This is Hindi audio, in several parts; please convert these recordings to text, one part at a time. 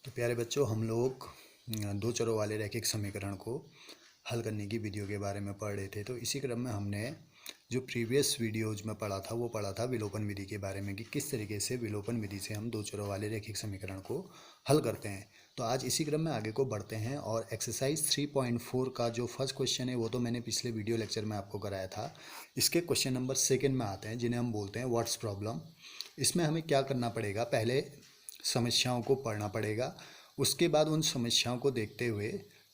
तो प्यारे बच्चों, हम लोग दो चरों वाले रैखिक समीकरण को हल करने की वीडियो के बारे में पढ़ रहे थे। तो इसी क्रम में हमने जो प्रीवियस वीडियोज में पढ़ा था वो पढ़ा था विलोपन विधि के बारे में कि किस तरीके से विलोपन विधि से हम दो चरों वाले रैखिक समीकरण को हल करते हैं। तो आज इसी क्रम में आगे को बढ़ते हैं और एक्सरसाइज 3.4 का जो फर्स्ट क्वेश्चन है वो तो मैंने पिछले वीडियो लेक्चर में आपको कराया था। इसके क्वेश्चन नंबर सेकेंड में आते हैं, जिन्हें हम बोलते हैं व्हाट्स प्रॉब्लम। इसमें हमें क्या करना पड़ेगा, पहले समस्याओं को पढ़ना पड़ेगा, उसके बाद उन समस्याओं को देखते हुए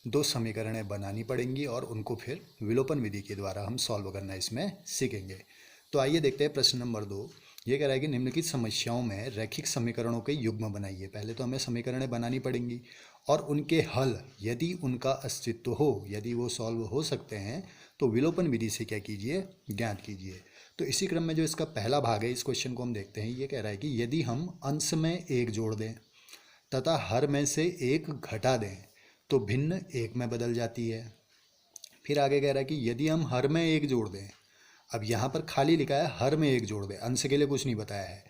दो समीकरणें बनानी पड़ेंगी और उनको फिर विलोपन विधि के द्वारा हम सॉल्व करना इसमें सीखेंगे। तो आइए देखते हैं प्रश्न नंबर 2। ये कह रहा है कि निम्नलिखित समस्याओं में रैखिक समीकरणों के युग्म बनाइए। पहले तो हमें समीकरणें बनानी पड़ेंगी और उनके हल यदि उनका अस्तित्व हो, यदि वो सॉल्व हो सकते हैं तो विलोपन विधि से क्या कीजिए, ज्ञात कीजिए। तो इसी क्रम में जो इसका पहला भाग है इस क्वेश्चन को हम देखते हैं। ये कह रहा है कि यदि हम अंश में एक जोड़ दें तथा हर में से एक घटा दें तो भिन्न एक में बदल जाती है। फिर आगे कह रहा है कि यदि हम हर में एक जोड़ दें, अब यहाँ पर खाली लिखा है हर में एक जोड़ दें, अंश के लिए कुछ नहीं बताया है,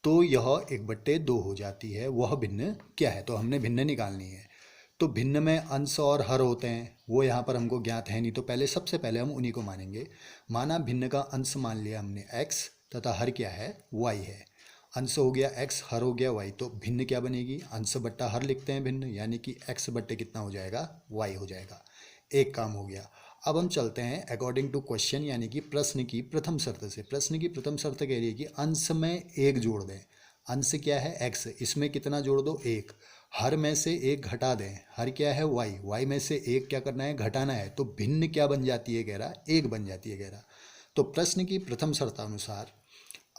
तो यह 1/2 हो जाती है। वह भिन्न क्या है, तो हमने भिन्न निकालनी है। तो भिन्न में अंश और हर होते हैं, वो यहाँ पर हमको ज्ञात है नहीं, तो सबसे पहले हम उन्हीं को मानेंगे। माना भिन्न का अंश मान लिया हमने x तथा हर क्या है, y है। अंश हो गया x, हर हो गया y, तो भिन्न क्या बनेगी, अंश बट्टा हर लिखते हैं भिन्न, यानी कि x बट्टे कितना हो जाएगा, y हो जाएगा। एक काम हो गया। अब हम चलते हैं अकॉर्डिंग टू क्वेश्चन, यानी कि प्रश्न की प्रथम शर्त से। प्रश्न की प्रथम शर्त कह रही है कि अंश में एक जोड़ दें। अंश क्या है x, इसमें कितना जोड़ दो, एक। हर में से एक घटा दें, हर क्या है y, y में से एक क्या करना है, घटाना है। तो भिन्न क्या बन जाती है, कह रहा एक बन जाती है, कह रहा। तो प्रश्न की प्रथम शर्तानुसार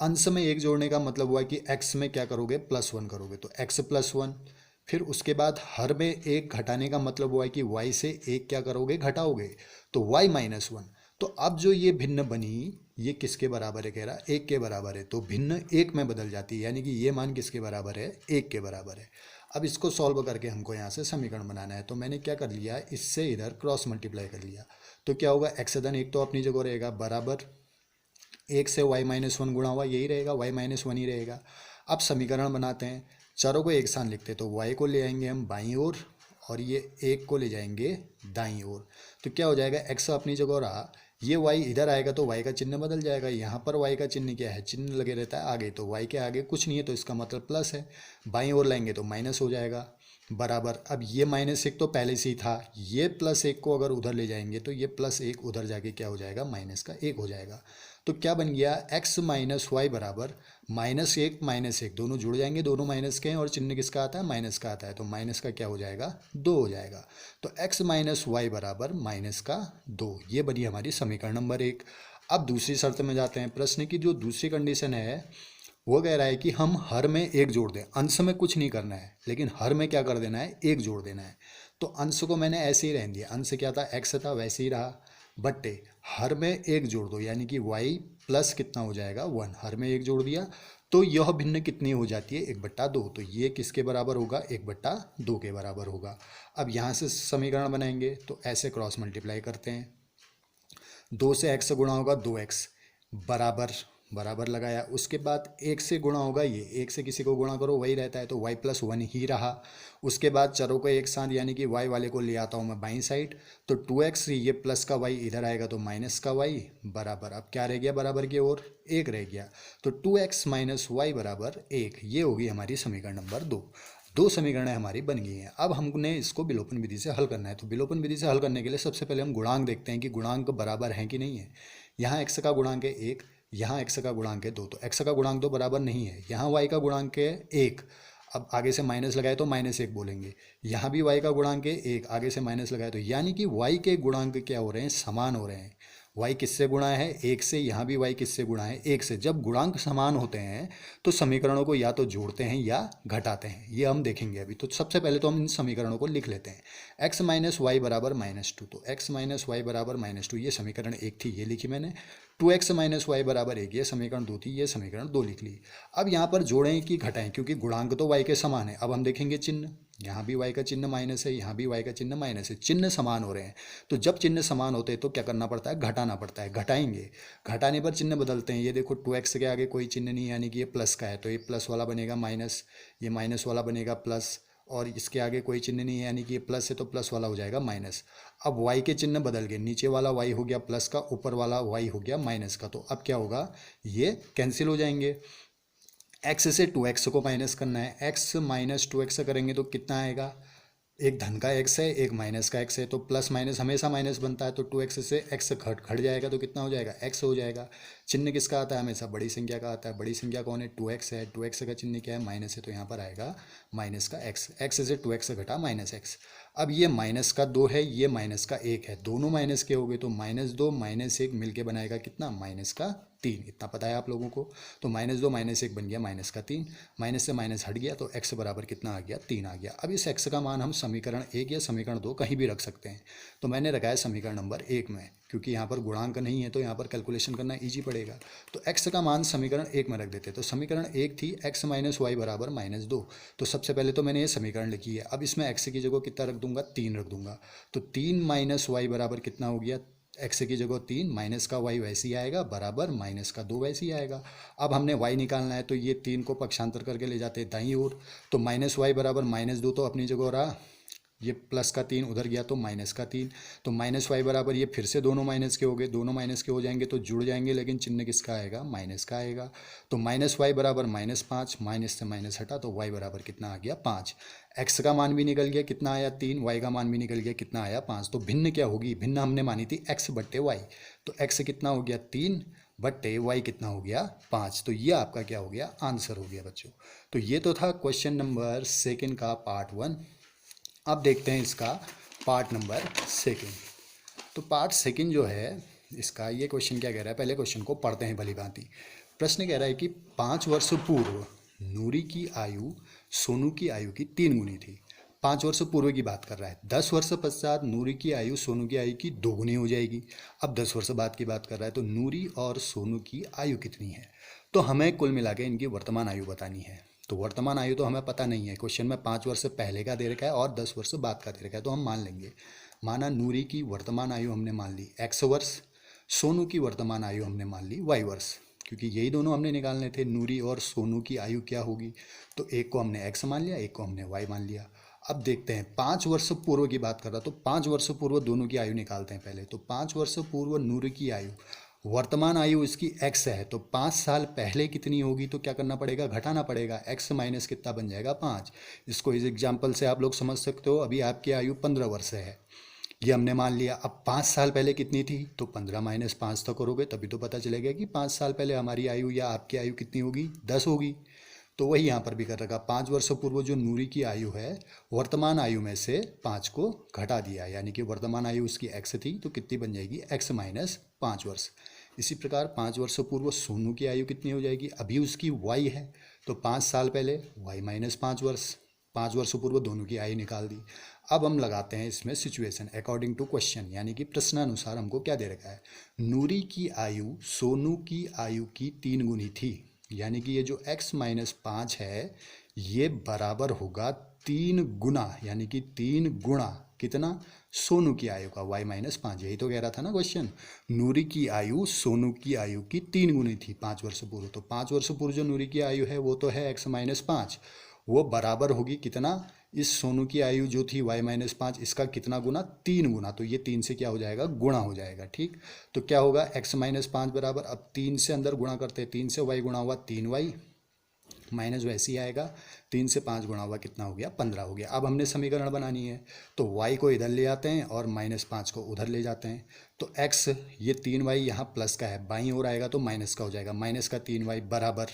अंश में एक जोड़ने का मतलब हुआ कि x में क्या करोगे, +1 करोगे, तो x +1। फिर उसके बाद हर में एक घटाने का मतलब हुआ कि y से एक क्या करोगे, घटाओगे, तो y -1। तो अब जो ये भिन्न बनी ये किसके बराबर है, कह रहा एक के बराबर है। तो भिन्न एक में बदल जाती है, यानी कि ये मान किसके बराबर है, एक के बराबर है। अब इसको सॉल्व करके हमको यहाँ से समीकरण बनाना है। तो मैंने क्या कर लिया, इससे इधर क्रॉस मल्टीप्लाई कर लिया। तो क्या होगा, x धन एक तो अपनी जगह रहेगा, बराबर एक से y-1 गुणा हुआ यही रहेगा, y-1 ही रहेगा। अब समीकरण बनाते हैं, चारों को एक साथ लिखते हैं। तो y को ले आएंगे हम बाईं ओर और ये एक को ले जाएंगे दाईं ओर। तो क्या हो जाएगा, x अपनी जगह रहा, ये y इधर आएगा तो y का चिन्ह बदल जाएगा। यहाँ पर y का चिन्ह क्या है, चिन्ह लगे रहता है आगे, तो y के आगे कुछ नहीं है, तो इसका मतलब प्लस है। बाईं ओर लाएंगे तो माइनस हो जाएगा, बराबर। अब ये -1 तो पहले से ही था, ये +1 को अगर उधर ले जाएंगे तो ये +1 उधर जाके क्या हो जाएगा, -1 हो जाएगा। तो क्या बन गया, x - y बराबर -1 -1 दोनों जुड़ जाएंगे, दोनों माइनस के हैं और चिन्ह किसका आता है, माइनस का आता है, तो माइनस का क्या हो जाएगा, 2 हो जाएगा। तो x - y बराबर -2, ये बनी हमारी समीकरण नंबर 1। अब दूसरी शर्त में जाते हैं। प्रश्न की जो दूसरी कंडीशन है वो कह रहा है कि हम हर में एक जोड़ दें। अंश में कुछ नहीं करना है, लेकिन हर में क्या कर देना है, एक जोड़ देना है। तो अंश को मैंने ऐसे ही रहने दिया, अंश क्या था, x था, वैसे ही रहा, बट्टे हर में एक जोड़ दो, यानी कि y प्लस कितना हो जाएगा, 1। हर में एक जोड़ दिया तो यह भिन्न कितनी हो जाती है, 1/2। तो ये किसके बराबर होगा, 1/2 के बराबर होगा। अब यहाँ से समीकरण बनाएंगे तो ऐसे क्रॉस मल्टीप्लाई करते हैं। 2 से x गुणा होगा 2x, बराबर बराबर लगाया। उसके बाद 1 से गुणा होगा, ये 1 से किसी को गुणा करो वही रहता है, तो y+1 ही रहा। उसके बाद चरों को एक साथ, यानी कि y वाले को ले आता हूँ मैं बाईं साइड, तो 2x, ये प्लस का y इधर आएगा तो माइनस का y, बराबर। अब क्या रह गया, बराबर की ओर 1 रह गया, तो 2x - y बराबर 1। ये होगी हमारी समीकरण नंबर 2। दो समीकरणें हमारी बन गई हैं। अब हमने इसको विलोपन विधि से हल करना है। तो विलोपन विधि से हल करने के लिए सबसे पहले हम गुणांक देखते हैं कि गुणांक बराबर हैं कि नहीं है। यहाँ x का गुणांक है 1, यहाँ x का गुणांक है 2, तो x का गुणांक तो बराबर नहीं है। यहाँ y का गुणांक है 1, अब आगे से माइनस लगाए तो -1 बोलेंगे। यहाँ भी y का गुणांक है 1, आगे से माइनस लगाए तो, यानी कि y के गुणांक क्या हो रहे हैं, समान हो रहे हैं। y किससे गुणा है, 1 से, यहाँ भी y किससे गुणा है, 1 से। जब गुणांक समान होते हैं तो समीकरणों को या तो जोड़ते हैं या घटाते हैं, ये हम देखेंगे अभी। तो सबसे पहले तो हम इन समीकरणों को लिख लेते हैं। x - y बराबर -2, तो x - y बराबर -2, ये समीकरण 1 थी, ये लिखी मैंने। 2x - y बराबर 1, ये समीकरण 2 थी, ये समीकरण 2 लिख ली। अब यहाँ पर जोड़ें कि घटाएं, क्योंकि गुणांक तो y के समान है। अब हम देखेंगे चिन्ह, यहाँ भी y का चिन्ह माइनस है, यहाँ भी y का चिन्ह माइनस है, चिन्ह समान हो रहे हैं। तो जब चिन्ह समान होते हैं तो क्या करना पड़ता है, घटाना पड़ता है। घटाएंगे, घटाने पर चिन्ह बदलते हैं। ये देखो 2x के आगे कोई चिन्ह नहीं, यानी कि ये प्लस का है, तो ये प्लस वाला बनेगा माइनस, ये माइनस वाला बनेगा प्लस, और इसके आगे कोई चिन्ह नहीं है, यानी कि ये प्लस है तो प्लस वाला हो जाएगा माइनस। अब वाई के चिन्ह बदल गए, नीचे वाला वाई हो गया प्लस का, ऊपर वाला वाई हो गया माइनस का। तो अब क्या होगा, ये कैंसिल हो जाएंगे। एक्स से 2x को माइनस करना है, x माइनस 2x करेंगे तो कितना आएगा, एक धन का x है एक माइनस का x है, तो प्लस माइनस हमेशा माइनस बनता है, तो 2x से x घट जाएगा तो कितना हो जाएगा, x हो जाएगा। चिन्ह किसका आता है, हमेशा बड़ी संख्या का आता है। बड़ी संख्या कौन है, 2x है, 2x का चिन्ह क्या है, माइनस है, तो यहाँ पर आएगा माइनस का x से 2x घटा माइनस x। अब ये माइनस का 2 है, ये माइनस का 1 है, दोनों माइनस के हो गए, तो -2 -1 मिलके बनाएगा कितना, माइनस का 3। इतना पता है आप लोगों को। तो -2 -1 बन गया माइनस का 3, माइनस से माइनस हट गया तो x बराबर कितना आ गया, 3 आ गया। अब इस x का मान हम समीकरण 1 या समीकरण 2 कहीं भी रख सकते हैं। तो मैंने रखा है समीकरण नंबर 1 में, क्योंकि यहाँ पर गुणांक नहीं है तो यहाँ पर कैलकुलेशन करना ईजी पड़ेगा। तो x का मान समीकरण 1 में रख देते हैं। तो समीकरण 1 थी x माइनस वाई बराबर -2। तो सबसे पहले तो मैंने ये समीकरण लिखी है। अब इसमें x की जगह कितना रख दूंगा, 3 रख दूंगा। तो 3 माइनस वाई बराबर कितना हो गया, x की जगह 3, माइनस का y वैसे ही आएगा, बराबर माइनस का 2 वैसे ही आएगा। अब हमने y निकालना है तो ये 3 को पक्षांतर करके ले जाते हैं दाईं ओर। तो -y बराबर -2 तो अपनी जगह रहा, ये प्लस का 3 उधर गया तो माइनस का 3। तो -y बराबर, ये फिर से दोनों माइनस के हो गए, दोनों माइनस के हो जाएंगे तो जुड़ जाएंगे, लेकिन चिन्ह किसका आएगा, माइनस का आएगा। तो -y बराबर -5, माइनस से माइनस हटा तो y बराबर कितना आ गया, 5। x का मान भी निकल गया, कितना आया 3, y का मान भी निकल गया, कितना आया 5। तो भिन्न क्या होगी, भिन्न हमने मानी थी x बट्टे y। तो x कितना हो गया 3 बट्टे y कितना हो गया 5। तो ये आपका क्या हो गया, आंसर हो गया बच्चों। तो ये तो था क्वेश्चन नंबर 2 का पार्ट 1। अब देखते हैं इसका पार्ट नंबर 2। तो पार्ट 2 जो है इसका, ये क्वेश्चन क्या कह रहा है, पहले क्वेश्चन को पढ़ते हैं भली भांति। प्रश्न कह रहा है कि 5 वर्ष पूर्व नूरी की आयु सोनू की आयु की 3 गुनी थी। 5 वर्ष पूर्व की बात कर रहा है। 10 वर्ष पश्चात नूरी की आयु सोनू की आयु की 2 गुनी हो जाएगी। अब 10 वर्ष बाद की बात कर रहा है, तो नूरी और सोनू की आयु कितनी है। तो हमें कुल मिला के इनकी वर्तमान आयु बतानी है। तो वर्तमान आयु तो हमें पता नहीं है, क्वेश्चन में 5 वर्ष पहले का दे रखा है और 10 वर्ष बाद का दे रखा है, तो हम मान लेंगे। माना नूरी की वर्तमान आयु हमने मान ली x वर्ष, सोनू की वर्तमान आयु हमने मान ली y वर्ष, क्योंकि यही दोनों हमने निकालने थे, नूरी और सोनू की आयु क्या होगी। तो एक को हमने x मान लिया, एक को हमने y मान लिया। अब देखते हैं 5 वर्ष पूर्व की बात कर रहा, तो 5 वर्ष पूर्व दोनों की आयु निकालते हैं पहले। तो 5 वर्ष पूर्व नूरी की आयु, वर्तमान आयु इसकी x है, तो 5 साल पहले कितनी होगी, तो क्या करना पड़ेगा, घटाना पड़ेगा। x माइनस कितना बन जाएगा 5। इसको इस एग्जाम्पल से आप लोग समझ सकते हो। अभी आपकी आयु 15 वर्ष है, ये हमने मान लिया। अब 5 साल पहले कितनी थी, तो 15 माइनस 5 तक करोगे तभी तो पता चलेगा कि 5 साल पहले हमारी आयु या आपकी आयु कितनी होगी, 10 होगी। तो वही यहाँ पर भी कर रखा, 5 वर्ष पूर्व जो नूरी की आयु है, वर्तमान आयु में से 5 को घटा दिया, यानी कि वर्तमान आयु उसकी x थी तो कितनी बन जाएगी, x माइनस 5 वर्ष। इसी प्रकार 5 वर्ष पूर्व सोनू की आयु कितनी हो जाएगी, अभी उसकी y है, तो 5 साल पहले y माइनस 5 वर्ष। 5 वर्ष पूर्व दोनों की आयु निकाल दी। अब हम लगाते हैं इसमें सिचुएशन अकॉर्डिंग टू क्वेश्चन, यानी कि प्रश्नानुसार हमको क्या दे रखा है। नूरी की आयु सोनू की आयु की 3 गुनी थी, यानी कि ये जो x माइनस 5 है ये बराबर होगा 3 गुना, यानी कि 3 गुणा कितना, सोनू की आयु का, y माइनस 5। यही तो कह रहा था ना क्वेश्चन, नूरी की आयु सोनू की आयु की 3 गुनी थी 5 वर्ष पूर्व। तो 5 वर्ष पूर्व जो नूरी की आयु है वो तो है x माइनस 5, वो बराबर होगी कितना, इस सोनू की आयु जो थी y माइनस 5, इसका कितना गुना, 3 गुना। तो ये 3 से क्या हो जाएगा, गुणा हो जाएगा। ठीक, तो क्या होगा, x माइनस 5 बराबर, अब 3 से अंदर गुणा करते हैं, 3 से y गुणा हुआ 3y, माइनस वैसे ही आएगा, 3 से 5 गुणा हुआ कितना हो गया, 15 हो गया। अब हमने समीकरण बनानी है, तो y को इधर ले आते हैं और -5 को उधर ले जाते हैं। तो x, ये 3y यहाँ प्लस का है, बाईं ओर आएगा तो माइनस का हो जाएगा, माइनस का 3y बराबर,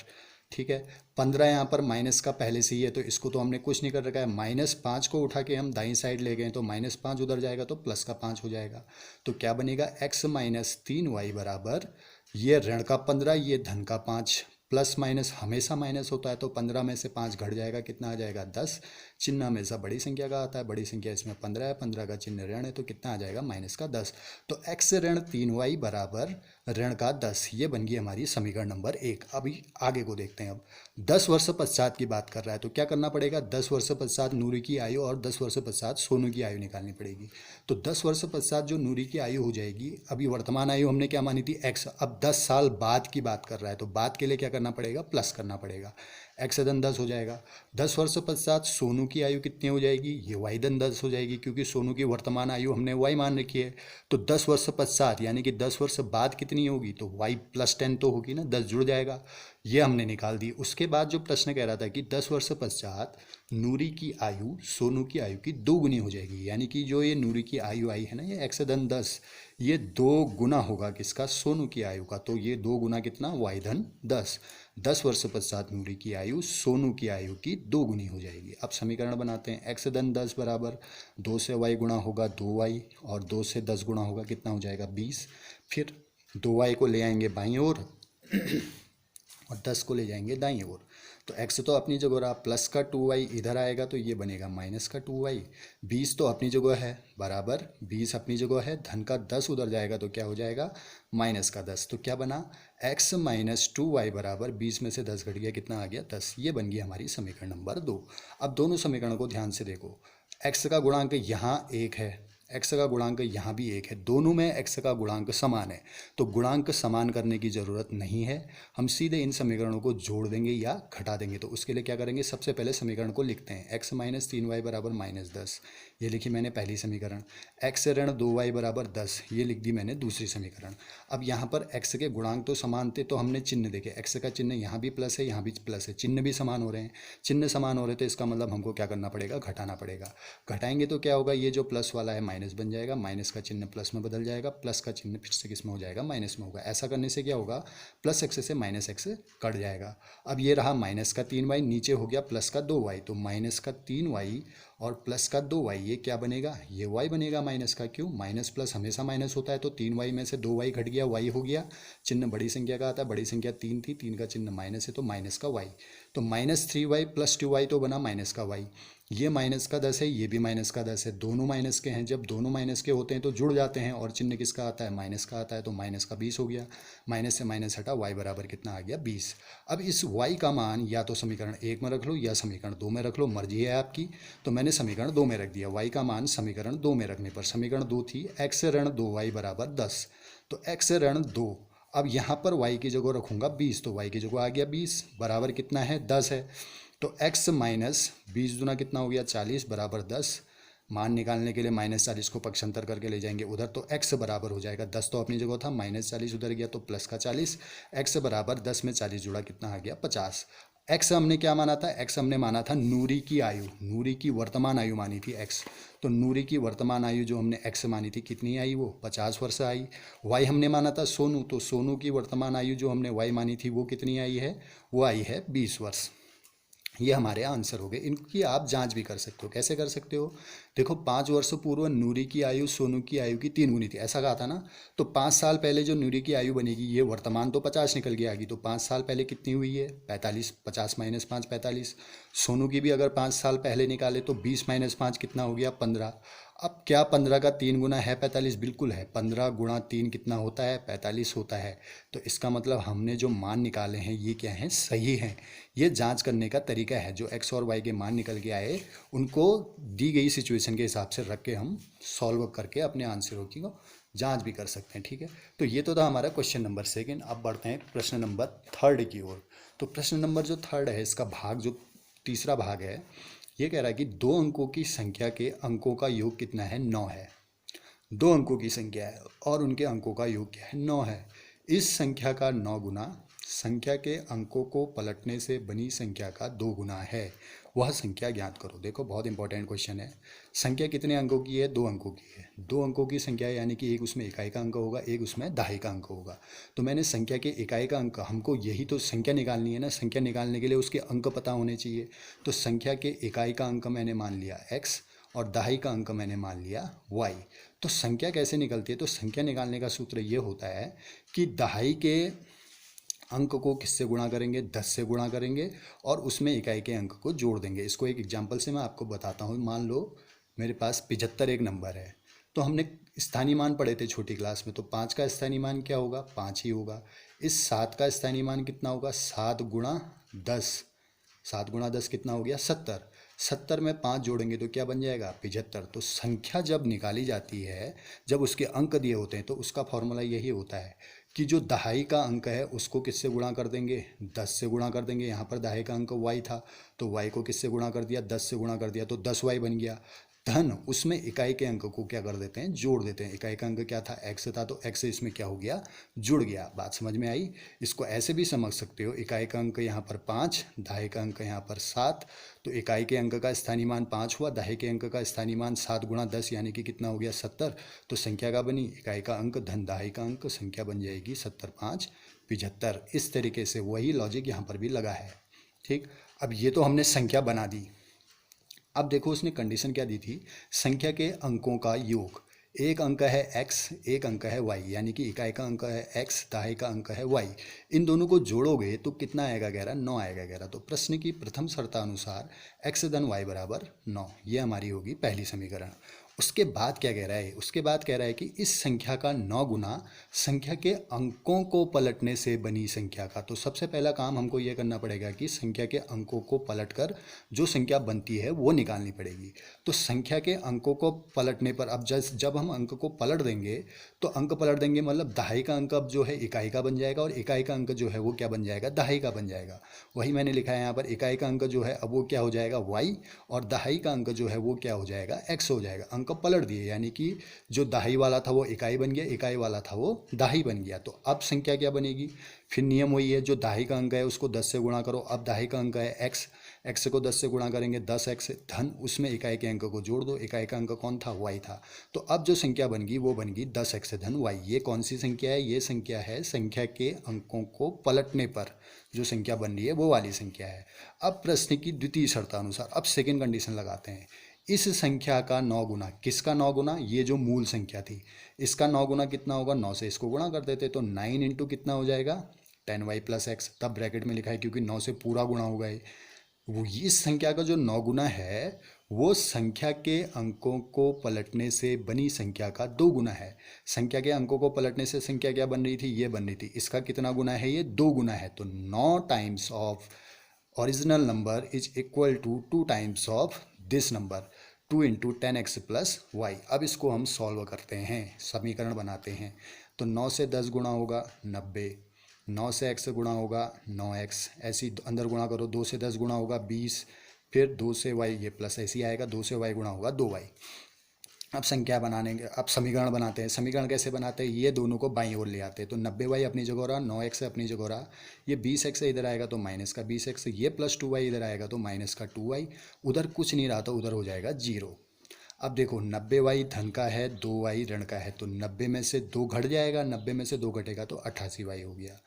ठीक है। 15 यहाँ पर माइनस का पहले से ही है तो इसको तो हमने कुछ नहीं कर रखा है, -5 को उठा के हम दाईं साइड ले गए तो -5 उधर जाएगा तो प्लस का 5 हो जाएगा। तो क्या बनेगा, x माइनस 3y बराबर, ये ऋण का 15, ये धन का 5, प्लस माइनस हमेशा माइनस होता है, तो 15 में से 5 घट जाएगा, कितना आ जाएगा 10। चिन्ह हमेशा बड़ी संख्या का आता है, बड़ी संख्या इसमें 15 है, 15 का चिन्ह ऋण है तो कितना आ जाएगा, माइनस का 10। तो x ऋण 3y बराबर ऋण का 10, ये बन गई हमारी समीकरण नंबर 1। अभी आगे को देखते हैं। अब 10 वर्ष पश्चात की बात कर रहा है, तो क्या करना पड़ेगा, 10 वर्ष पश्चात नूरी की आयु और 10 वर्ष पश्चात सोनू की आयु निकालनी पड़ेगी। तो 10 वर्ष पश्चात जो नूरी की आयु हो जाएगी, अभी वर्तमान आयु हमने क्या मानी थी, x, अब 10 साल बाद की बात कर रहा है तो बाद के लिए क्या करना पड़ेगा, प्लस करना पड़ेगा। x धन 10 हो जाएगा। 10 वर्ष पश्चात सोनू की आयु कितनी हो जाएगी, ये y धन 10 हो जाएगी, क्योंकि सोनू की वर्तमान आयु हमने y मान रखी है। तो 10 वर्ष पश्चात यानी कि 10 वर्ष बाद कितनी होगी, तो y + 10 तो होगी ना, 10 जुड़ जाएगा, ये हमने निकाल दी। उसके बाद जो प्रश्न कह रहा था कि 10 वर्ष पश्चात नूरी की आयु सोनू की आयु की 2 गुनी हो जाएगी, यानी कि जो ये नूरी की आयु आई है ना, ये x धन 10, ये 2 गुना होगा किसका, सोनू की आयु का। तो ये 2 गुना कितना, y धन 10। 10 वर्ष पश्चात नूरी की आयु सोनू की आयु की 2 गुनी हो जाएगी। अब समीकरण बनाते हैं, x धन 10 बराबर 2 से y गुणा होगा 2y, और 2 से 10 गुणा होगा कितना हो जाएगा 20। फिर 2y को ले आएंगे बाईं ओर और 10 को ले जाएंगे दाईं ओर। तो x तो अपनी जगह रहा, प्लस का 2y इधर आएगा तो ये बनेगा माइनस का 2y। 20 तो अपनी जगह है बराबर 20 अपनी जगह है, धन का 10 उधर जाएगा तो क्या हो जाएगा माइनस का 10। तो क्या बना, x - 2y बराबर 20 में से 10 घट गया, कितना आ गया 10। ये बन गई हमारी समीकरण नंबर 2। अब दोनों समीकरणों को ध्यान से देखो, x का गुणांक यहाँ 1 है, x का गुणांक यहाँ भी 1 है, दोनों में x का गुणांक समान है, तो गुणांक समान करने की ज़रूरत नहीं है। हम सीधे इन समीकरणों को जोड़ देंगे या घटा देंगे। तो उसके लिए क्या करेंगे, सबसे पहले समीकरण को लिखते हैं, x - 3y बराबर -10, ये लिखी मैंने पहली समीकरण। x ऋण 2y बराबर 10, ये लिख दी मैंने दूसरी समीकरण। अब यहाँ पर x के गुणांक तो समान थे, तो हमने चिन्ह देखे, x का चिन्ह यहाँ भी प्लस है यहाँ भी प्लस है, चिन्ह भी समान हो रहे हैं। चिन्ह समान हो रहे तो इसका मतलब हमको क्या करना पड़ेगा, घटाना पड़ेगा। घटाएंगे तो क्या होगा, ये जो प्लस वाला है माइनस बन जाएगा, माइनस का चिन्ह प्लस में बदल जाएगा, प्लस का चिन्ह फिर से किस में हो जाएगा, माइनस में होगा। ऐसा करने से क्या होगा, प्लस एक्स से माइनस एक्स कट जाएगा। अब ये रहा माइनस का 3y, नीचे हो गया प्लस का 2y, तो माइनस का 3y और प्लस का 2y, ये क्या बनेगा, ये y बनेगा माइनस का। क्यों, माइनस प्लस हमेशा माइनस होता है, तो 3y में से 2y घट गया, y हो गया। चिन्ह बड़ी संख्या का आता है, बड़ी संख्या 3 थी, 3 का चिन्ह माइनस है तो माइनस का y, तो -3y + 2y तो बना माइनस का y। ये माइनस का 10 है, ये भी माइनस का 10 है, दोनों माइनस के हैं। जब दोनों माइनस के होते हैं तो जुड़ जाते हैं, और चिन्ह किसका आता है, माइनस का आता है, तो माइनस का 20 हो गया। माइनस से माइनस हटा, y बराबर कितना आ गया 20। अब इस y का मान या तो समीकरण 1 में रख लो या समीकरण 2 में रख लो, मर्जी है आपकी। तो मैंने समीकरण 2 में रख दिया, y का मान समीकरण 2 में रखने पर, समीकरण 2 थी x ऋण 2y बराबर 10, तो x ऋण 2। अब यहाँ पर y की जगह रखूँगा 20, तो y की जगह आ गया 20 बराबर कितना है 10 है। तो x - 20 दूना कितना हो गया 40 बराबर 10। मान निकालने के लिए -40 को पक्षांतर करके ले जाएंगे उधर, तो x बराबर हो जाएगा 10 तो अपनी जगह था, -40 उधर गया तो प्लस का 40, x बराबर 10 में 40 जुड़ा कितना आ गया 50। x हमने क्या माना था, x हमने माना था नूरी की आयु, नूरी की वर्तमान आयु मानी थी x। तो नूरी की वर्तमान आयु जो हमने x मानी थी कितनी आई, वो 50 वर्ष आई। y हमने माना था सोनू, तो सोनू की वर्तमान आयु जो हमने y मानी थी वो कितनी आई है, वो आई है 20 वर्ष। ये हमारे आंसर हो गए। इनकी आप जांच भी कर सकते हो, कैसे कर सकते हो, देखो 5 वर्ष पूर्व नूरी की आयु सोनू की आयु की 3 गुनी थी, ऐसा कहा था ना। तो 5 साल पहले जो नूरी की आयु बनेगी, ये वर्तमान तो 50 निकल के आएगी, तो 5 साल पहले कितनी हुई है 45, 50 - 5 45। सोनू की भी अगर 5 साल पहले निकाले तो 20 - 5 कितना हो गया 15। अब क्या 15 का 3 गुना है 45, बिल्कुल है, 15 गुणा 3 कितना होता है 45 होता है। तो इसका मतलब हमने जो मान निकाले हैं ये क्या हैं, सही हैं। ये जांच करने का तरीका है, जो x और y के मान निकल के आए उनको दी गई सिचुएशन के हिसाब से रख के हम सॉल्व करके अपने आंसरों की जांच भी कर सकते हैं, ठीक है। तो ये तो था हमारा क्वेश्चन नंबर 2। अब बढ़ते हैं प्रश्न नंबर 3 की ओर। तो प्रश्न नंबर जो 3 है, इसका भाग जो तीसरा भाग है, ये कह रहा है कि 2 अंकों की संख्या के अंकों का योग कितना है, 9 है। 2 अंकों की संख्या है और उनके अंकों का योग क्या है, 9 है। इस संख्या का 9 गुना संख्या के अंकों को पलटने से बनी संख्या का 2 गुना है, वह संख्या ज्ञात करो। देखो बहुत इंपॉर्टेंट क्वेश्चन है। संख्या कितने अंकों की है, 2 अंकों की है। 2 अंकों की संख्या यानी कि एक उसमें इकाई का अंक होगा, एक उसमें दहाई का अंक होगा। तो मैंने संख्या के इकाई का अंक, हमको यही तो संख्या निकालनी है ना, संख्या निकालने के लिए उसके अंक पता होने चाहिए। तो संख्या के इकाई का अंक मैंने मान लिया x और दहाई का अंक मैंने मान लिया y। तो संख्या कैसे निकलती है, तो संख्या निकालने का सूत्र ये होता है कि दहाई के अंक को किससे गुणा करेंगे, 10 से गुणा करेंगे और उसमें इकाई के अंक को जोड़ देंगे। इसको एक एग्जांपल से मैं आपको बताता हूँ। मान लो मेरे पास 75 एक नंबर है, तो हमने स्थानीय मान पढ़े थे छोटी क्लास में, तो 5 का स्थानीय मान क्या होगा, 5 ही होगा। इस 7 का स्थानीय मान कितना होगा, 7 गुणा 10, 7 गुणा 10 कितना हो गया 70। 70 में 5 जोड़ेंगे तो क्या बन जाएगा 75। तो संख्या जब निकाली जाती है, जब उसके अंक दिए होते हैं, तो उसका फॉर्मूला यही होता है कि जो दहाई का अंक है उसको किससे गुणा कर देंगे, 10 से गुणा कर देंगे। यहाँ पर दहाई का अंक y था तो y को किससे गुणा कर दिया, 10 से गुणा कर दिया तो 10y बन गया। धन उसमें इकाई के अंक को क्या कर देते हैं, जोड़ देते हैं। इकाई का अंक क्या था, x था, तो x इसमें क्या हो गया, जुड़ गया। बात समझ में आई। इसको ऐसे भी समझ सकते हो, इकाई का अंक यहाँ पर 5, दहाई का अंक यहाँ पर 7, तो इकाई के अंक का स्थानीय मान 5 हुआ, दहाई के अंक का स्थानीय मान 7 गुणा 10 यानी कि कितना हो गया, 70। तो संख्या का बनी इकाई का अंक धन दहाई का अंक, संख्या बन जाएगी 70 5 75। इस तरीके से वही लॉजिक यहाँ पर भी लगा है। ठीक, अब ये तो हमने संख्या बना दी। अब देखो उसने कंडीशन क्या दी थी, संख्या के अंकों का योग। एक अंक है x, एक अंक है y, यानी कि इकाई का अंक है x, दहाई का अंक है y। इन दोनों को जोड़ोगे तो कितना आएगा, 11, 9 आएगा 11। तो प्रश्न की प्रथम शर्तानुसार x धन y बराबर 9, ये हमारी होगी पहली समीकरण। उसके बाद क्या कह रहा है, उसके बाद कह रहा है कि इस संख्या का 9 गुना संख्या के अंकों को पलटने से बनी संख्या का। तो सबसे पहला काम हमको ये करना पड़ेगा कि संख्या के अंकों को पलटकर जो संख्या बनती है वो निकालनी पड़ेगी। तो संख्या के अंकों को पलटने पर अब जब हम अंक को पलट देंगे तो अंक पलट देंगे मतलब दहाई का अंक अब जो है इकाई का बन जाएगा और इकाई का अंक जो है वो क्या बन जाएगा, दहाई का बन जाएगा। वही मैंने लिखा है यहाँ पर, इकाई का अंक जो है अब वो क्या हो जाएगा, y, और दहाई का अंक जो है वो क्या हो जाएगा, x हो जाएगा। अंक पलट दिए यानी कि जो दहाई वाला था वो इकाई बन गया, इकाई वाला था वो दहाई बन गया। तो अब संख्या क्या बनेगी, फिर नियम वही है, जो दहाई का अंक है उसको 10 से गुणा करो। अब दहाई का अंक है x, x को 10 से गुणा करेंगे 10x, धन उसमें इकाई के अंक को जोड़ दो। इकाई का अंक कौन था, y था। तो अब जो संख्या बन गई वो बन गई 10x धन y। ये कौन सी संख्या है, ये संख्या है संख्या के अंकों को पलटने पर जो संख्या बन रही है वो वाली संख्या है। अब प्रश्न की द्वितीय शर्तानुसार अब सेकेंड कंडीशन लगाते हैं। इस संख्या का 9 गुना, किसका 9 गुना, ये जो मूल संख्या थी इसका 9 गुना कितना होगा, 9 से इसको गुणा कर देते तो 9 इंटू कितना हो जाएगा, 10y प्लस एक्स। तब ब्रैकेट में लिखा है क्योंकि 9 से पूरा गुणा होगा ये। वो इस संख्या का जो 9 गुना है वो संख्या के अंकों को पलटने से बनी संख्या का 2 गुना है। संख्या के अंकों को पलटने से संख्या क्या बन रही थी, ये बन रही थी। इसका कितना गुना है, ये 2 गुना है। तो 9 times of original number is equal to 2 times of this number, 2 into 10x plus Y. अब इसको हम सॉल्व करते हैं, समीकरण बनाते हैं। तो 9 से 10 गुणा होगा 90, 9 से x गुणा होगा 9x, ऐसी अंदर गुणा करो। 2 से 10 गुणा होगा 20, फिर 2 से y, ये प्लस ऐसे ही आएगा, 2 से y गुणा होगा 2y। अब संख्या बनाने के, अब समीकरण बनाते हैं। समीकरण कैसे बनाते हैं, ये दोनों को बाईं ओर ले आते हैं। तो 90y अपनी जगह रहा, 9x अपनी जगह रहा, ये 20x इधर आएगा तो माइनस का 20x, ये प्लस 2y इधर आएगा तो माइनस का 2y। उधर कुछ नहीं रहा तो उधर हो जाएगा 0। अब देखो 90y धन का है, 2y ऋण का है, तो 90 में से 2 घट जाएगा, 90 में से 2 घटेगा तो 88y हो गया।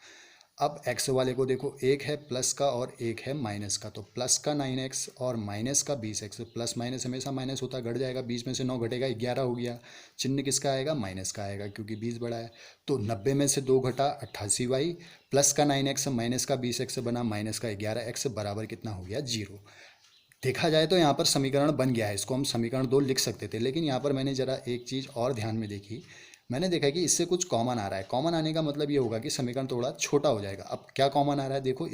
अब x वाले को देखो, एक है प्लस का और एक है माइनस का, तो प्लस का 9x और माइनस का 20x। प्लस माइनस हमेशा माइनस होता है, घट जाएगा, 20 में से 9 घटेगा 11 हो गया। चिन्ह किसका आएगा, माइनस का आएगा क्योंकि 20 बड़ा है। तो 90 में से 2 घटा 88y, प्लस का 9x माइनस का 20x बना माइनस का 11x, बराबर कितना हो गया, 0। देखा जाए तो यहाँ पर समीकरण बन गया है, इसको हम समीकरण 2 लिख सकते थे। लेकिन यहाँ पर मैंने ज़रा एक चीज़ और ध्यान में देखी, मैंने देखा कि इससे कुछ कॉमन आ रहा है। कॉमन आने का मतलब ये होगा कि समीकरण थोड़ा छोटा हो जाएगा। अब क्या कॉमन आ रहा है, देखो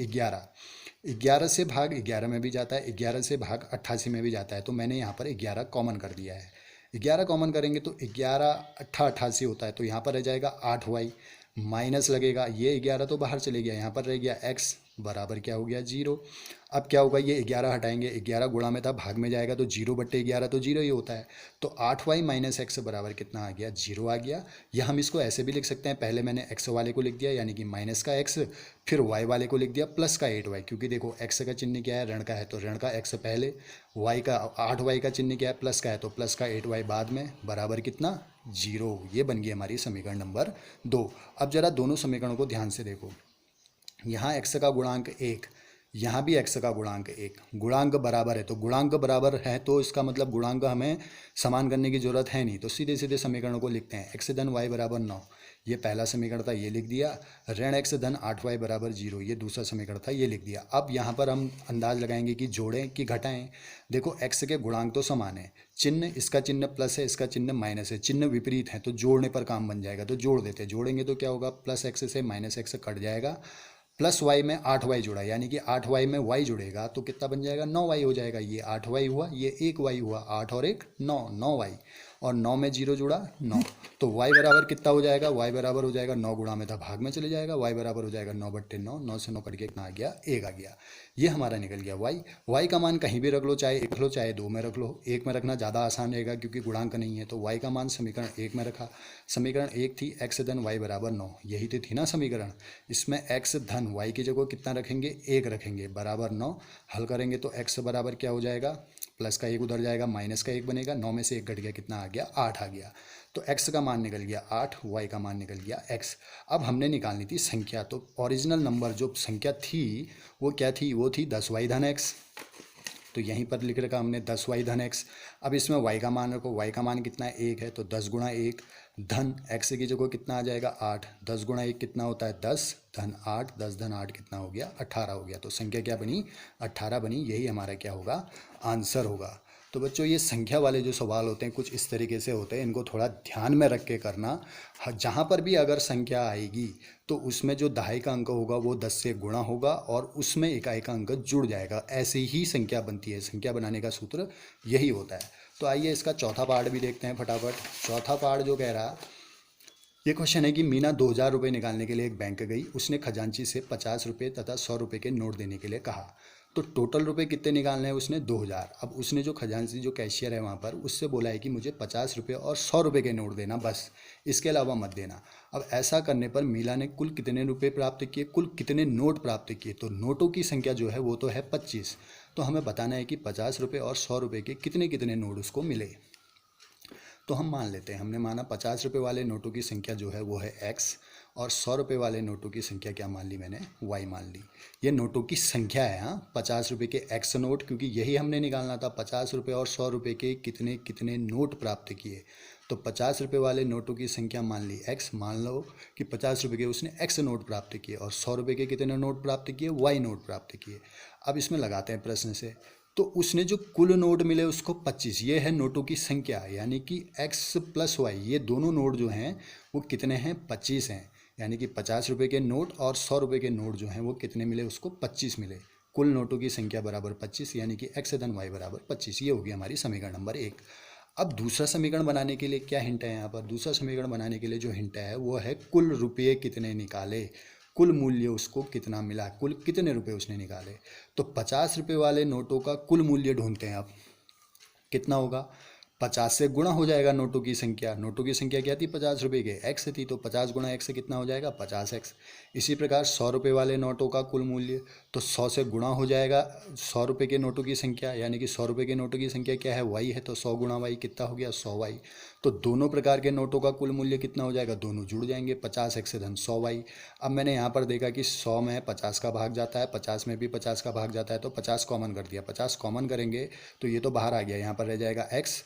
11 से भाग 11 में भी जाता है, 11 से भाग 88 में भी जाता है। तो मैंने यहाँ पर 11 कॉमन कर दिया है। 11 कॉमन करेंगे तो 11 अट्ठा 88 होता है, तो यहाँ पर रह जाएगा 8y, माइनस लगेगा, ये 11 तो बाहर चले गया, यहाँ पर रह गया x, बराबर क्या हो गया, 0। अब क्या होगा, ये 11 हटाएंगे, 11 गुणा में था, भाग में जाएगा तो 0/11 तो 0 ही होता है। तो 8y माइनस एक्स बराबर कितना आ गया, 0 आ गया। या हम इसको ऐसे भी लिख सकते हैं, पहले मैंने x वाले को लिख दिया यानी कि माइनस का x, फिर y वाले को लिख दिया प्लस का 8y, क्योंकि देखो x का चिन्ह क्या है, ऋण का है, तो ऋण का x पहले, y का 8y का चिन्ह क्या है, प्लस का है, तो प्लस का 8y बाद में, बराबर कितना, 0। ये बन गई हमारी समीकरण नंबर 2। अब जरा दोनों समीकरणों को ध्यान से देखो, यहाँ x का गुणांक 1, यहाँ भी x का गुणांक 1, गुणांक बराबर है। तो गुणांक बराबर है तो इसका मतलब गुणांक हमें समान करने की जरूरत है नहीं, तो सीधे सीधे समीकरणों को लिखते हैं। x धन y बराबर 9, ये पहला समीकरण था, ये लिख दिया। ऋण x धन 8y बराबर 0, ये दूसरा समीकरण था, ये लिख दिया। अब यहाँ पर हम अंदाज लगाएंगे कि जोड़ें कि घटाएं। देखो x के गुणांक तो समान है, चिन्ह, इसका चिन्ह प्लस है, इसका चिन्ह माइनस है, चिन्ह विपरीत है, तो जोड़ने पर काम बन जाएगा। तो जोड़ देते हैं, जोड़ेंगे तो क्या होगा, प्लस x से माइनस x कट जाएगा, प्लस y में 8y जुड़ा, यानी कि 8y में y जुड़ेगा तो कितना बन जाएगा, 9y हो जाएगा। ये 8y हुआ, ये 1y हुआ, 8 और 1 9, 9y। और 9 में 0 जुड़ा 9, तो y बराबर कितना हो जाएगा, y बराबर हो जाएगा 9 गुणा में था भाग में चले जाएगा, y बराबर हो जाएगा 9/9, 9 से 9 कट के कितना आ गया, 1 आ गया। ये हमारा निकल गया y का मान कहीं भी रख लो, चाहे 1 लो चाहे 2 में रख लो, 1 में रखना ज़्यादा आसान रहेगा क्योंकि गुणांक नहीं है, तो y का मान समीकरण 1 में रखा। समीकरण 1 थी x धन y बराबर 9, यही तो थी ना समीकरण। इसमें x धन y की जगह कितना रखेंगे, 1 रखेंगे, बराबर 9। हल करेंगे तो x बराबर क्या हो जाएगा, प्लस का 1 उधर जाएगा, माइनस का 1 बनेगा, 9 में से 1 घट गया, कितना आ गया, 8 आ गया। तो x का मान निकल गया 8, y का मान निकल गया x। अब हमने निकालनी थी संख्या, तो ओरिजिनल नंबर जो संख्या थी वो क्या थी, वो थी 10y धन x, तो यहीं पर लिख रखा हमने 10y धन x। अब इसमें y का मान रखो, y का मान कितना है, 1 है, तो 10 गुणा 1 धन x की जगह कितना आ जाएगा, 8, 10 गुणा 1 कितना होता है, 10 धन 8, 10 धन 8 कितना हो गया, 18 हो गया। तो संख्या क्या बनी, 18 बनी। यही हमारा क्या होगा, आंसर होगा। तो बच्चों ये संख्या वाले जो सवाल होते हैं कुछ इस तरीके से होते हैं, इनको थोड़ा ध्यान में रख के करना। जहाँ पर भी अगर संख्या आएगी तो उसमें जो दहाई का अंक होगा वो 10 से गुणा होगा और उसमें इकाई का अंक जुड़ जाएगा, ऐसे ही संख्या बनती है। संख्या बनाने का सूत्र यही होता है। तो आइए इसका चौथा पार्ट भी देखते हैं फटाफट। चौथा पार्ट जो कह रहा, ये क्वेश्चन है कि मीना 2000 रुपये निकालने के लिए एक बैंक गई, उसने खजांची से 50 रुपये तथा 100 रुपये के नोट देने के लिए कहा। तो टोटल रुपए कितने निकालने हैं उसने, 2000। अब उसने जो खजांची जो कैशियर है वहाँ पर उससे बोला है कि मुझे 50 रुपये और 100 रुपये के नोट देना, बस इसके अलावा मत देना। अब ऐसा करने पर मीला ने कुल कितने रुपये प्राप्त किए, कुल कितने नोट प्राप्त किए, तो नोटों की संख्या जो है वो तो है 25। तो हमें बताना है कि 50 रुपये और 100 रुपये के कितने कितने नोट उसको मिले। तो हम मान लेते हैं, हमने माना 50 रुपये वाले नोटों की संख्या जो है वो है x और 100 रुपये वाले नोटों की संख्या क्या मान ली मैंने, y मान ली। ये नोटों की संख्या है, हाँ, 50 रुपये के x नोट, क्योंकि यही हमने निकालना था, 50 रुपये और 100 रुपये के कितने कितने नोट प्राप्त किए। तो 50 रुपये वाले नोटों की संख्या मान ली x, मान लो कि 50 रुपये के उसने x नोट प्राप्त किए और 100 रुपये के कितने नोट प्राप्त किए, y नोट प्राप्त किए। अब इसमें लगाते हैं प्रश्न से, तो उसने जो कुल नोट मिले उसको 25, ये है नोटों की संख्या, यानी कि x प्लस y, ये दोनों नोट जो हैं वो कितने हैं, 25 हैं। यानी कि 50 रुपये के नोट और 100 रुपये के नोट जो हैं वो कितने मिले, उसको 25 मिले। कुल नोटों की संख्या बराबर 25, यानी कि x धन y बराबर 25। ये होगी हमारी समीकरण नंबर 1। अब दूसरा समीकरण बनाने के लिए क्या हिंट है यहाँ पर, दूसरा समीकरण बनाने के लिए जो हिंट है वो है कुल रुपये कितने निकाले, कुल मूल्य उसको कितना मिला, कुल कितने रुपए उसने निकाले। तो 50 रुपये वाले नोटों का कुल मूल्य ढूंढते हैं। अब कितना होगा, 50 से गुणा हो जाएगा नोटों की संख्या। नोटों की संख्या क्या थी, 50 रुपये के, x थी, तो 50 गुणा x से कितना हो जाएगा, 50x। इसी प्रकार 100 रुपये वाले नोटों का कुल मूल्य, तो 100 से गुणा हो जाएगा 100 रुपये के नोटों की संख्या, यानी कि 100 रुपये के नोटों की संख्या क्या है, y है, तो 100 गुणा y कितना हो गया, 100y। तो दोनों प्रकार के नोटों का कुल मूल्य कितना हो जाएगा, दोनों जुड़ जाएंगे, 50x धन 100y। अब मैंने यहाँ पर देखा कि 100 में 50 का भाग जाता है, 50 में भी 50 का भाग जाता है, तो 50 कॉमन कर दिया। 50 कॉमन करेंगे तो ये तो बाहर आ गया, यहाँ पर रह जाएगा x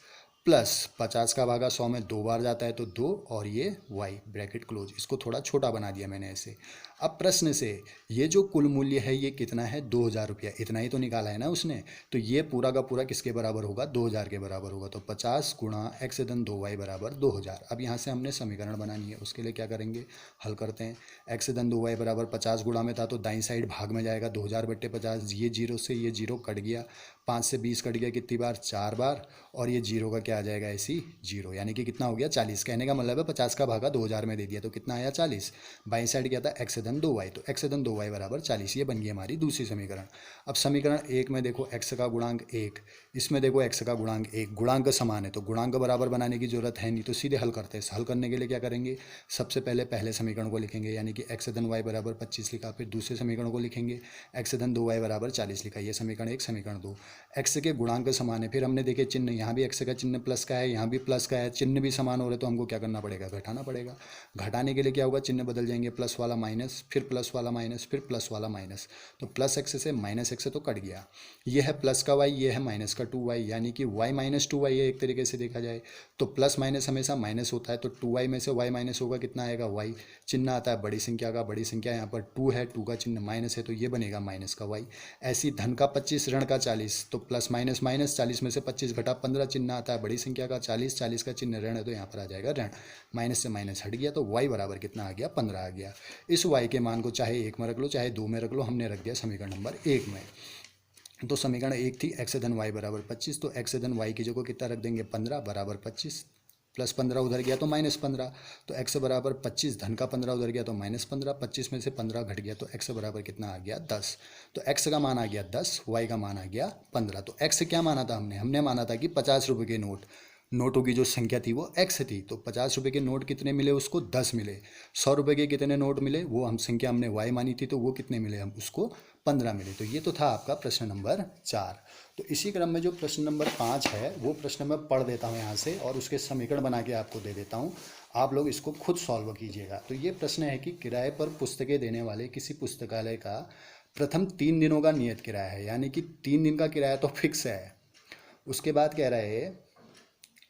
प्लस 50 का भागा 100 में 2 बार जाता है तो 2, और ये y, ब्रैकेट क्लोज। इसको थोड़ा छोटा बना दिया मैंने ऐसे। अब प्रश्न से ये जो कुल मूल्य है ये कितना है, 2000 रुपया, इतना ही तो निकाला है ना उसने, तो ये पूरा का पूरा किसके बराबर होगा, 2000 के बराबर होगा। तो 50 गुणा x धन 2y बराबर 2000। अब यहाँ से हमने समीकरण बनानी है, उसके लिए क्या करेंगे, हल करते हैं। x धन 2y बराबर 50 गुणा में था तो दाईं साइड भाग में जाएगा, 2000/50, ये जीरो से ये जीरो कट गया, 5 से 20 कट गया कितनी बार, 4 बार, और ये जीरो का क्या आ जाएगा, ऐसी जीरो, यानी कि कितना हो गया, 40। कहने का मतलब है 50 का भागा 2000 में दे दिया तो कितना आया, 40। बाई साइड क्या था, x धन 2y, तो x धन 2y बराबर 40। ये बन गई हमारी दूसरी समीकरण। अब समीकरण 1 में देखो x का गुणांक 1, इसमें देखो x का गुणांक 1, गुणांक समान है तो गुणांक बराबर बनाने की जरूरत है नहीं, तो सीधे हल करते हैं। हल करने के लिए क्या करेंगे, सबसे पहले समीकरण को लिखेंगे, यानी कि x धन y बराबर 25 लिखा, फिर दूसरे समीकरण को लिखेंगे, x धन 2y बराबर 40 लिखा। ये समीकरण 1, समीकरण 2। x के गुणांक समान है, फिर हमने देखे चिन्ह, यहाँ भी x का चिन्ह प्लस का है, यहाँ भी प्लस का है, चिन्ह भी समान हो रहे तो हमको क्या करना पड़ेगा, घटाना पड़ेगा। घटाने के लिए क्या होगा, चिन्ह बदल जाएंगे, प्लस वाला माइनस, फिर प्लस वाला माइनस, फिर प्लस वाला माइनस, तो प्लस x से माइनस x तो कट गया। ये है प्लस का y, ये है माइनस का 2y, यानी कि y माइनस 2y है एक तरीके से देखा जाए तो। प्लस माइनस हमेशा माइनस होता है, तो 2y में से y माइनस होगा, कितना आएगा, y। चिन्ह आता है बड़ी संख्या का, बड़ी संख्या यहाँ पर 2 है, 2 का चिन्ह माइनस है तो ये बनेगा माइनस का y। ऐसी धन का 25 ऋण का 40, तो प्लस माइनस माइनस, 40 में से 25 घटा 15, चिन्ह आता है बड़ी संख्या का 40, 40 का चिन्ह ऋण है तो यहाँ पर आ जाएगा ऋण, माइनस से माइनस हट गया तो y बराबर कितना आ गया, 15 आ गया। इस y के मान को चाहे 1 में रख लो चाहे 2 में रख लो, हमने रख दिया समीकरण नंबर 1 में। तो समीकरण 1 थी x धन y बराबर 25, तो x धन y की जगह कितना रख देंगे, 15 बराबर 25। +15 उधर गया तो -15, तो x बराबर 25, धन का 15 उधर गया तो -15, 25 में से 15 घट गया तो x बराबर कितना आ गया 10। तो x का मान आ गया 10, y का मान आ गया 15। तो x क्या माना था हमने माना था कि 50 रुपये के नोटों की जो संख्या थी वो x थी। तो 50 रुपये के नोट कितने मिले उसको 10 मिले। 100 रुपये के कितने नोट मिले वो संख्या हमने y मानी थी, तो वो कितने मिले हम उसको 15 मिले। तो ये तो था आपका प्रश्न नंबर 4। तो इसी क्रम में जो प्रश्न नंबर 5 है वो प्रश्न मैं पढ़ देता हूँ यहाँ से और उसके समीकरण बना के आपको दे देता हूँ, आप लोग इसको खुद सॉल्व कीजिएगा। तो ये प्रश्न है कि किराए पर पुस्तकें देने वाले किसी पुस्तकालय का प्रथम 3 दिनों का नियत किराया है, यानी कि 3 दिन का किराया तो फिक्स है। उसके बाद कह रहे हैं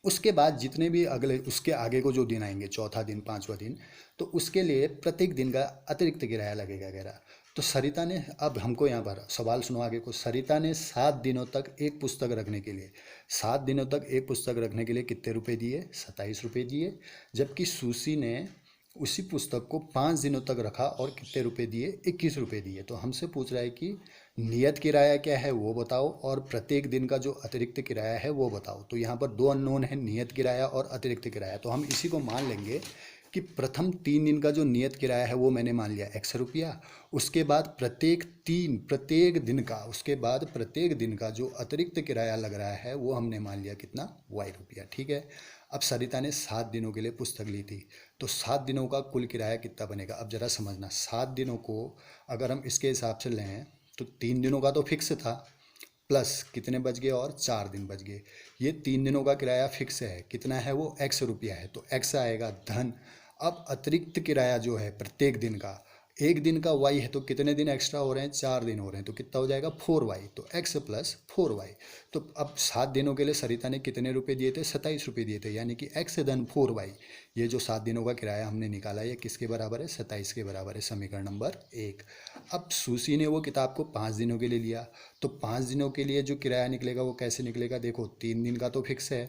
उसके बाद जितने भी अगले उसके आगे को जो दिन आएंगे, चौथा दिन, पांचवा दिन, तो उसके लिए प्रत्येक दिन का अतिरिक्त किराया लगेगा वगैरह। तो सरिता ने, अब हमको यहाँ पर सवाल सुनो आगे को, सरिता ने 7 दिनों तक एक पुस्तक रखने के लिए 7 दिनों तक एक पुस्तक रखने के लिए कितने रुपए दिए? 27 रुपये दिए। जबकि सुशी ने उसी पुस्तक को 5 दिनों तक रखा और कितने रुपए दिए? 21 रुपये दिए। तो हमसे पूछ रहा है कि नियत किराया क्या है वो बताओ और प्रत्येक दिन का जो अतिरिक्त किराया है वो बताओ। तो यहाँ पर दो अननोन है, नियत किराया और अतिरिक्त किराया। तो हम इसी को मान लेंगे कि प्रथम 3 दिन का जो नियत किराया है वो मैंने मान लिया x रुपया। उसके बाद प्रत्येक दिन का जो अतिरिक्त किराया लग रहा है वो हमने मान लिया कितना? y रुपया। ठीक है। अब सरिता ने 7 दिनों के लिए पुस्तक ली थी, तो 7 दिनों का कुल किराया कितना बनेगा? अब जरा समझना, 7 दिनों को अगर हम इसके हिसाब से लें तो 3 दिनों का तो फिक्स था, प्लस कितने बच गए? और 4 दिन बच गए। ये 3 दिनों का किराया फिक्स है, कितना है वो? x रुपया है, तो x आएगा धन। अब अतिरिक्त किराया जो है प्रत्येक दिन का, एक दिन का y है तो कितने दिन एक्स्ट्रा हो रहे हैं? 4 दिन हो रहे हैं, तो कितना हो जाएगा? 4y। तो x प्लस 4y। तो अब 7 दिनों के लिए सरिता ने कितने रुपए दिए थे? 27 रुपये दिए थे, यानी कि x धन 4y। ये जो 7 दिनों का किराया हमने निकाला ये किसके बराबर है? 27 के बराबर है, समीकरण नंबर 1। अब सुशी ने वो किताब को 5 दिनों के लिए लिया, तो 5 दिनों के लिए जो किराया निकलेगा वो कैसे निकलेगा? देखो 3 दिन का तो फिक्स है,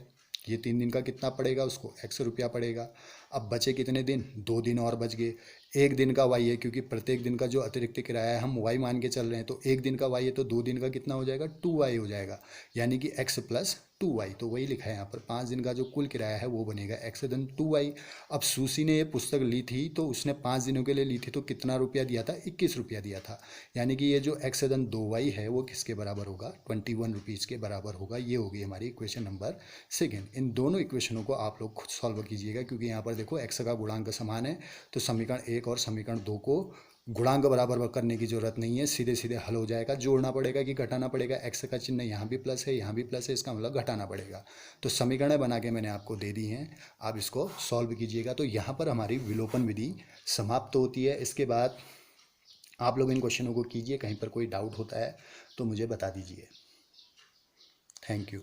ये 3 दिन का कितना पड़ेगा उसको? x रुपया पड़ेगा। अब बचे कितने दिन? 2 दिन और बच गए। एक दिन का y है, क्योंकि प्रत्येक दिन का जो अतिरिक्त किराया है हम y मान के चल रहे हैं, तो एक दिन का y है तो 2 दिन का कितना हो जाएगा? 2y हो जाएगा, यानी कि x प्लस 2y। तो वही लिखा है यहाँ पर, 5 दिन का जो कुल किराया है वो बनेगा x धन 2y। अब सुशी ने ये पुस्तक ली थी तो उसने 5 दिनों के लिए ली थी, तो कितना रुपया दिया था? 21 रुपया दिया था, यानी कि ये जो x धन 2y है वो किसके बराबर होगा? 21 रुपीज़ के बराबर होगा। ये होगी हमारी इक्वेशन नंबर 2। इन दोनों इक्वेशनों को आप लोग खुद सॉल्व कीजिएगा, क्योंकि यहाँ पर देखो x का गुणांक समान है, तो समीकरण 1 और समीकरण 2 को गुणांक बराबर करने की जरूरत नहीं है, सीधे सीधे हल हो जाएगा। जोड़ना पड़ेगा कि घटाना पड़ेगा? x का चिन्ह यहाँ भी प्लस है, यहाँ भी प्लस है, इसका मतलब घटाना पड़ेगा। तो समीकरण बना के मैंने आपको दे दी हैं, आप इसको सॉल्व कीजिएगा। तो यहाँ पर हमारी विलोपन विधि समाप्त होती है। इसके बाद आप लोग इन क्वेश्चनों को कीजिए, कहीं पर कोई डाउट होता है तो मुझे बता दीजिए। Thank you.